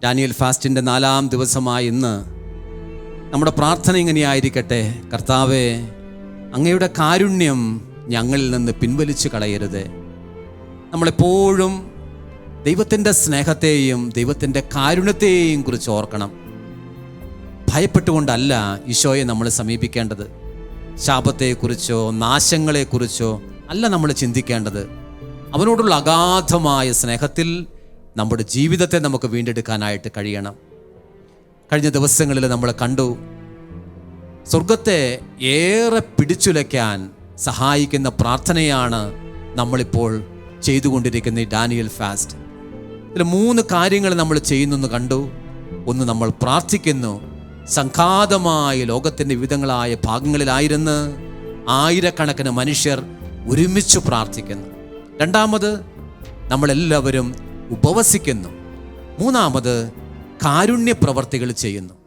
Daniel ഫാസ്റ്റിൻ്റെ 4-ാം ദിവസമായ ഇന്ന് നമ്മുടെ പ്രാർത്ഥന ഇങ്ങനെയായിരിക്കട്ടെ: കർത്താവേ, അങ്ങയുടെ കാരുണ്യം ഞങ്ങളിൽ നിന്ന് പിൻവലിച്ചു കളയരുത്. നമ്മളെപ്പോഴും ദൈവത്തിൻ്റെ സ്നേഹത്തെയും ദൈവത്തിൻ്റെ കാരുണ്യത്തെയും കുറിച്ച് ഓർക്കണം. ഭയപ്പെട്ടുകൊണ്ടല്ല ഈശോയെ നമ്മൾ സമീപിക്കേണ്ടത്. ശാപത്തെക്കുറിച്ചോ നാശങ്ങളെക്കുറിച്ചോ അല്ല നമ്മൾ ചിന്തിക്കേണ്ടത്. അവനോടുള്ള അഗാധമായ സ്നേഹത്തിൽ നമ്മുടെ ജീവിതത്തെ നമുക്ക് വീണ്ടെടുക്കാനായിട്ട് കഴിയണം. കഴിഞ്ഞ ദിവസങ്ങളിൽ നമ്മൾ കണ്ടു, സ്വർഗത്തെ ഏറെ പിടിച്ചുലയ്ക്കാൻ സഹായിക്കുന്ന പ്രാർത്ഥനയാണ് നമ്മളിപ്പോൾ ചെയ്തുകൊണ്ടിരിക്കുന്ന ഈ ഡാനിയൽ ഫാസ്റ്റ്. ഇതിൽ 3 കാര്യങ്ങൾ നമ്മൾ ചെയ്യുന്നെന്ന് കണ്ടു. ഒന്ന്, നമ്മൾ പ്രാർത്ഥിക്കുന്നു. സംഘാതമായ ലോകത്തിൻ്റെ വിവിധങ്ങളായ ഭാഗങ്ങളിലായിരുന്ന് ആയിരക്കണക്കിന് മനുഷ്യർ ഒരുമിച്ച് പ്രാർത്ഥിക്കുന്നു. രണ്ടാമത്, നമ്മളെല്ലാവരും ഉപവസിക്കുന്നു. മൂന്നാമത്, കാരുണ്യ പ്രവർത്തികൾ ചെയ്യുന്നു.